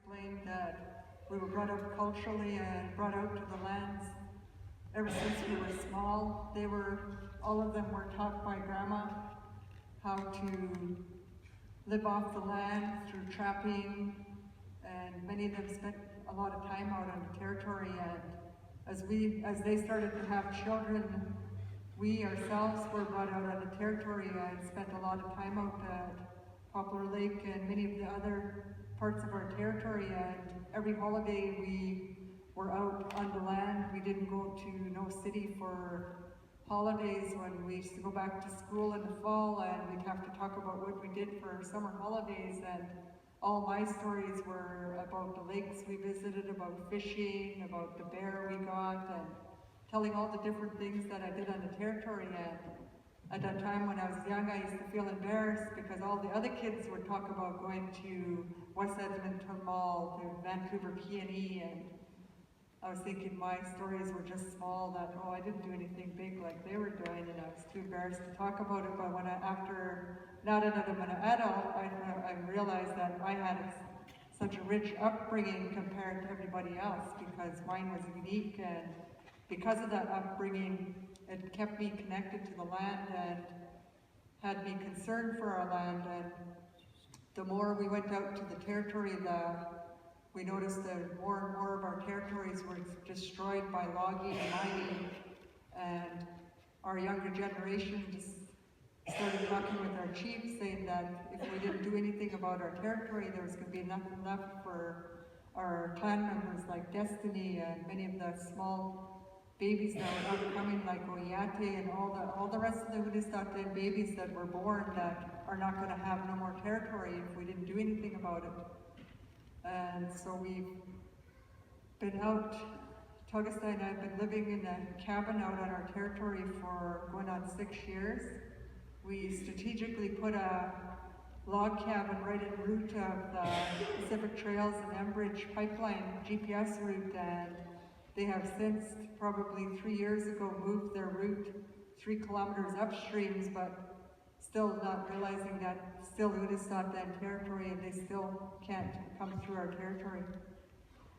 explained that we were brought up culturally and brought out to the lands ever since we were small. All of them were taught by Grandma how to live off the land through trapping, and many of them spent a lot of time out on the territory. And as they started to have children, we ourselves were brought out on the territory and spent a lot of time out at Poplar Lake and many of the other parts of our territory. And every holiday we were out on the land. We didn't go to no city for holidays. When we used to go back to school in the fall, and we'd have to talk about what we did for summer holidays, and all my stories were about the lakes we visited, about fishing, about the bear we got, and telling all the different things that I did on the territory. And at that time when I was young, I used to feel embarrassed because all the other kids would talk about going to West Edmonton Mall, to Vancouver P&E, and I was thinking my stories were just small, that, oh, I didn't do anything big like they were doing, and I was too embarrassed to talk about it. But now that I'm an adult, I realized that I had such a rich upbringing compared to everybody else, because mine was unique, and because of that upbringing, it kept me connected to the land and had me concerned for our land. And the more we went out to the territory, we noticed that more and more of our territories were destroyed by logging and mining, and our younger generation just started talking with our chiefs, saying that if we didn't do anything about our territory, there was going to be nothing left for our clan members like Destiny and many of the small babies that were upcoming, like Oyate, and all the rest of the Unist'ot'en babies that were born that are not going to have no more territory if we didn't do anything about it. And so we've been out, Augusta and I have been living in a cabin out on our territory for going on 6 years. We strategically put a log cabin right en route of the Pacific Trails and Enbridge pipeline GPS route, and they have since, probably 3 years ago, moved their route 3 kilometers upstream, but still not realizing that still Unist'ot'en territory, and they still can't come through our territory.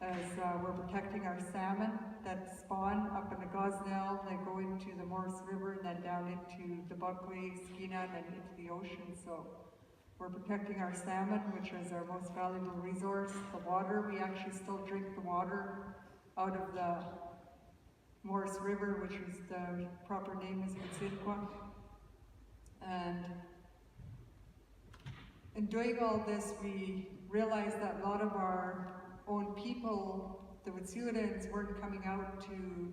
As we're protecting our salmon that spawn up in the Gosnell, they go into the Morris River and then down into the Buckley, Skeena, and into the ocean. So we're protecting our salmon, which is our most valuable resource. The water, we actually still drink the water out of the Morris River, which is the proper name is Mitsitqua. And in doing all this, we realized that a lot of our own people, the Wet'suwet'ens, weren't coming out to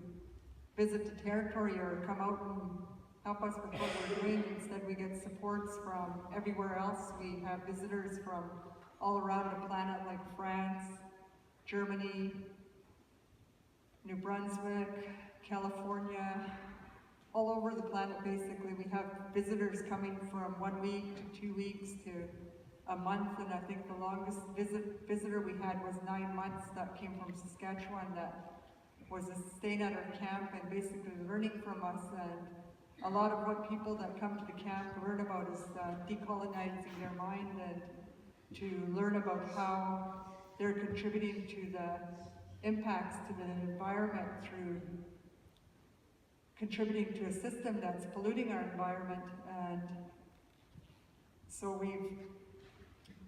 visit the territory or come out and help us with what we're doing. Instead, we get supports from everywhere else. We have visitors from all around the planet, like France, Germany, New Brunswick, California, all over the planet basically. We have visitors coming from 1 week to 2 weeks to a month, and I think the longest visitor we had was 9 months that came from Saskatchewan, that was staying at our camp and basically learning from us. And a lot of what people that come to the camp learn about is decolonizing their mind, and to learn about how they're contributing to the impacts to the environment through contributing to a system that's polluting our environment. And so we've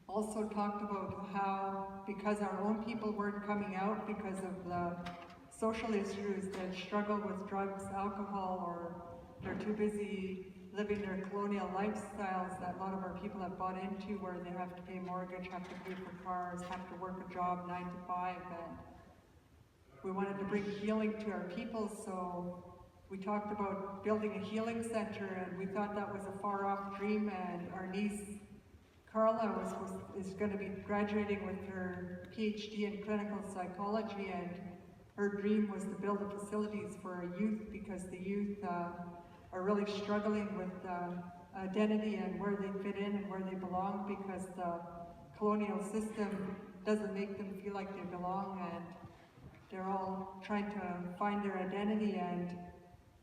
also talked about how, because our own people weren't coming out because of the social issues that struggle with drugs, alcohol, or they're too busy living their colonial lifestyles that a lot of our people have bought into, where they have to pay mortgage, have to pay for cars, have to work a job 9 to 5, and we wanted to bring healing to our people. So we talked about building a healing center, and we thought that was a far-off dream, and our niece Carla is going to be graduating with her PhD in clinical psychology, and her dream was to build the facilities for our youth, because the youth are really struggling with identity and where they fit in and where they belong, because the colonial system doesn't make them feel like they belong, and they're all trying to find their identity. And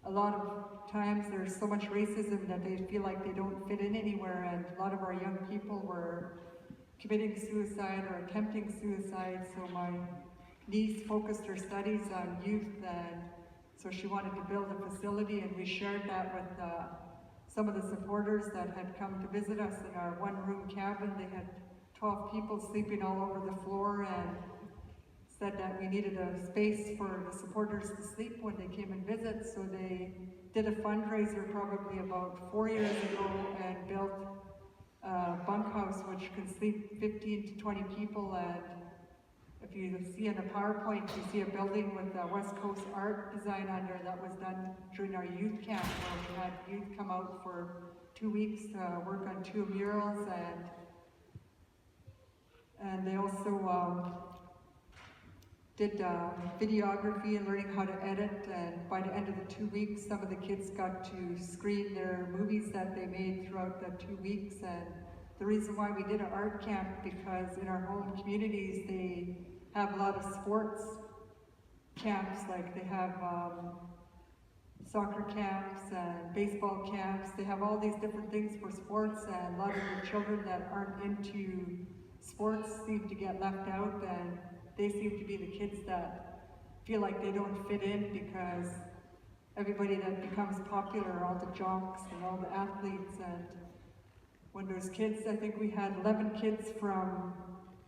a lot of times there's so much racism that they feel like they don't fit in anywhere, and a lot of our young people were committing suicide or attempting suicide, so my niece focused her studies on youth, and so she wanted to build a facility, and we shared that with some of the supporters that had come to visit us in our one-room cabin. They had 12 people sleeping all over the floor, and said that we needed a space for the supporters to sleep when they came and visit, so they did a fundraiser probably about 4 years ago and built a bunkhouse which can sleep 15 to 20 people. And if you see in the PowerPoint, you see a building with West Coast art design under that was done during our youth camp, where we had youth come out for 2 weeks to work on 2 murals, and they also did videography and learning how to edit, and by the end of the 2 weeks, some of the kids got to screen their movies that they made throughout the 2 weeks. And the reason why we did an art camp, because in our home communities, they have a lot of sports camps, like they have soccer camps and baseball camps. They have all these different things for sports, and a lot of the children that aren't into sports seem to get left out, and they seem to be the kids that feel like they don't fit in, because everybody that becomes popular, all the jocks and all the athletes. And when those kids, I think we had 11 kids from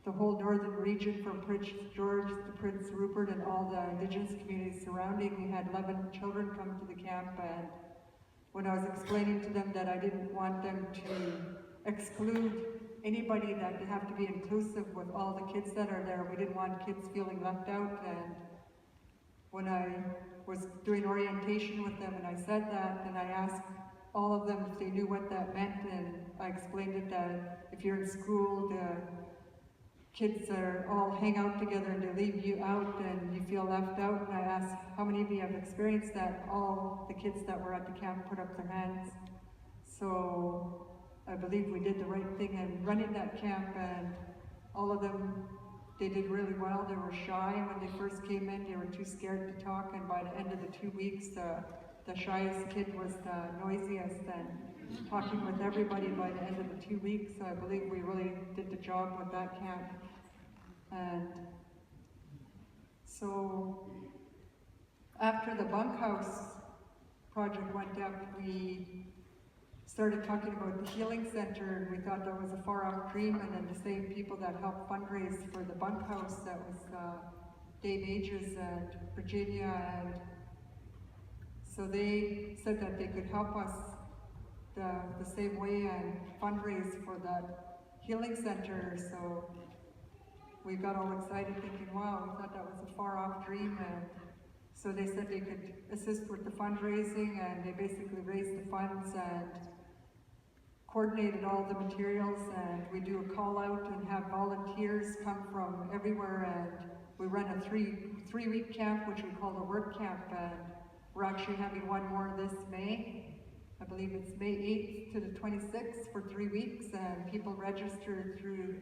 the whole northern region, from Prince George to Prince Rupert and all the Indigenous communities surrounding. We had 11 children come to the camp, and when I was explaining to them that I didn't want them to exclude anybody, that they have to be inclusive with all the kids that are there. We didn't want kids feeling left out. And when I was doing orientation with them and I said that, and I asked all of them if they knew what that meant, and I explained it that if you're in school, the kids are all hang out together and they leave you out and you feel left out. And I asked, how many of you have experienced that? All the kids that were at the camp put up their hands. So I believe we did the right thing in running that camp, and all of them, they did really well. They were shy when they first came in. They were too scared to talk, and by the end of the 2 weeks, the shyest kid was the noisiest and talking with everybody by the end of the 2 weeks. So I believe we really did the job with that camp. And so after the bunkhouse project went up, we started talking about the healing center, and we thought that was a far-off dream. And then the same people that helped fundraise for the bunkhouse, that was Dave Ages and Virginia, and so they said that they could help us the same way and fundraise for that healing center. So we got all excited thinking, wow, we thought that was a far-off dream. And so they said they could assist with the fundraising, and they basically raised the funds and coordinated all the materials, and we do a call out and have volunteers come from everywhere, and we run a three-week camp, which we call the work camp, and we're actually having one more this May. I believe it's May 8th to the 26th for 3 weeks, and people register through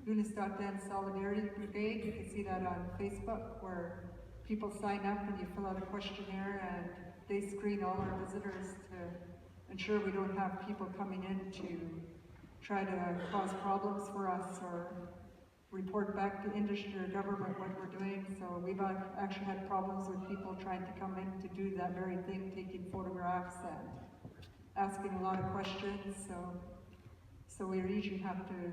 Unist'ot'en Solidarity Brigade. You can see that on Facebook, where people sign up and you fill out a questionnaire, and they screen all our visitors to ensure we don't have people coming in to try to cause problems for us or report back to industry or government what we're doing. So we've actually had problems with people trying to come in to do that very thing, taking photographs and asking a lot of questions. So we usually have to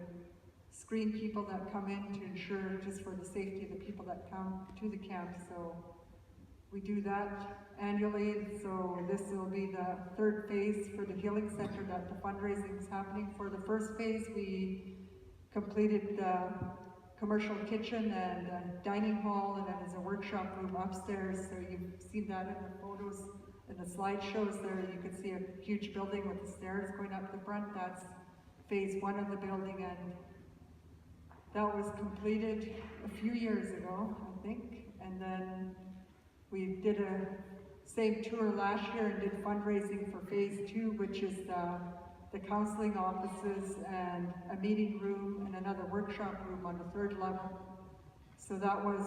screen people that come in to ensure just for the safety of the people that come to the camp. So we do that annually. So this will be the third phase for the healing center that the fundraising is happening for. The first phase, we completed the commercial kitchen and dining hall, and then there's a workshop room upstairs. So you've seen that in the photos and the slideshows there. You can see a huge building with the stairs going up the front. That's phase one of the building, and that was completed a few years ago, I think. And then we did a same tour last year and did fundraising for phase two, which is the counseling offices and a meeting room and another workshop room on the third level. So that was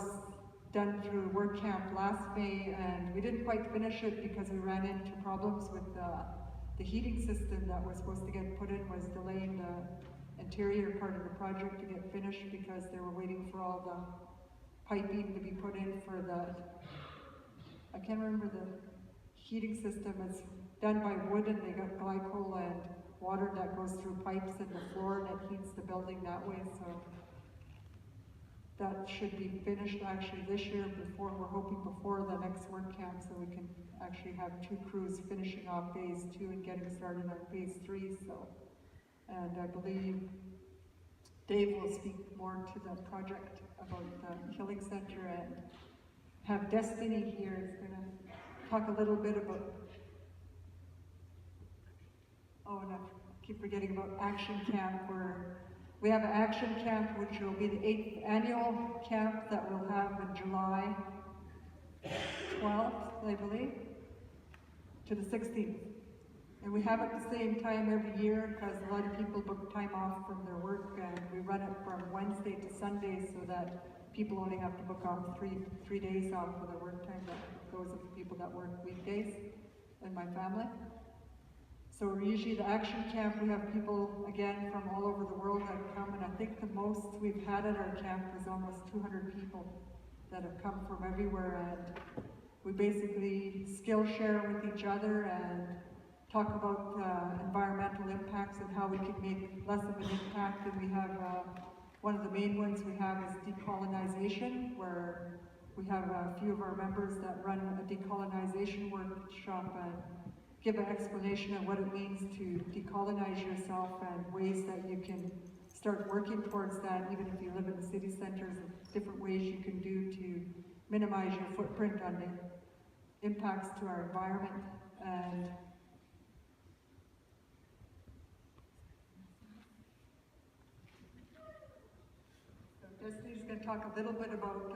done through work camp last May, and we didn't quite finish it because we ran into problems with the heating system that was supposed to get put in was delaying interior part of the project to get finished because they were waiting for all the piping to be put in for the, I can't remember the heating system. It's done by wood and they got glycol and water that goes through pipes in the floor and it heats the building that way. So that should be finished actually this year before, we're hoping before the next work camp, so we can actually have 2 crews finishing off phase 2 and getting started on phase 3. So, and I believe Dave will speak more to the project about the Healing Center, and have Destiny here is going to talk a little bit about, oh, and I keep forgetting about Action Camp, where we have an Action Camp, which will be the 8th annual camp that we'll have in July 12th, I believe, to the 16th. And we have it at the same time every year because a lot of people book time off from their work, and we run it from Wednesday to Sunday so that people only have to book off three days off for their work time. That goes with the people that work weekdays in my family. So usually the Action Camp, we have people, again, from all over the world that come, and I think the most we've had at our camp is almost 200 people that have come from everywhere, and we basically skill share with each other and talk about environmental impacts and how we can make less of an impact. And we have, one of the main ones we have is decolonization, where we have a few of our members that run a decolonization workshop and give an explanation of what it means to decolonize yourself and ways that you can start working towards that, even if you live in the city centers, and different ways you can do to minimize your footprint on the impacts to our environment. And so Destiny's going to talk a little bit about,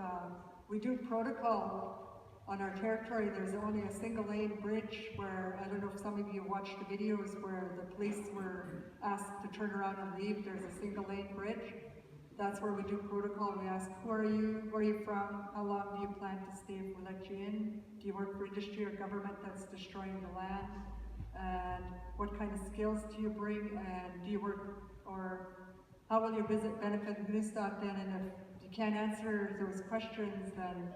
we do protocol. On our territory, there's only a single lane bridge where, I don't know if some of you watched the videos where the police were asked to turn around and leave. There's a single lane bridge. That's where we do protocol. We ask, who are you? Where are you from? How long do you plan to stay if we let you in? Do you work for industry or government that's destroying the land? And what kind of skills do you bring? And do you work, or how will your visit benefit Unist'ot'en? And if you can't answer those questions, then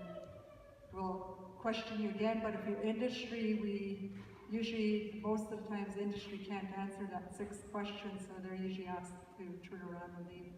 we'll question you again. But if you're industry, we usually, most of the times, industry can't answer that 6th question, so they're usually asked to turn around and leave.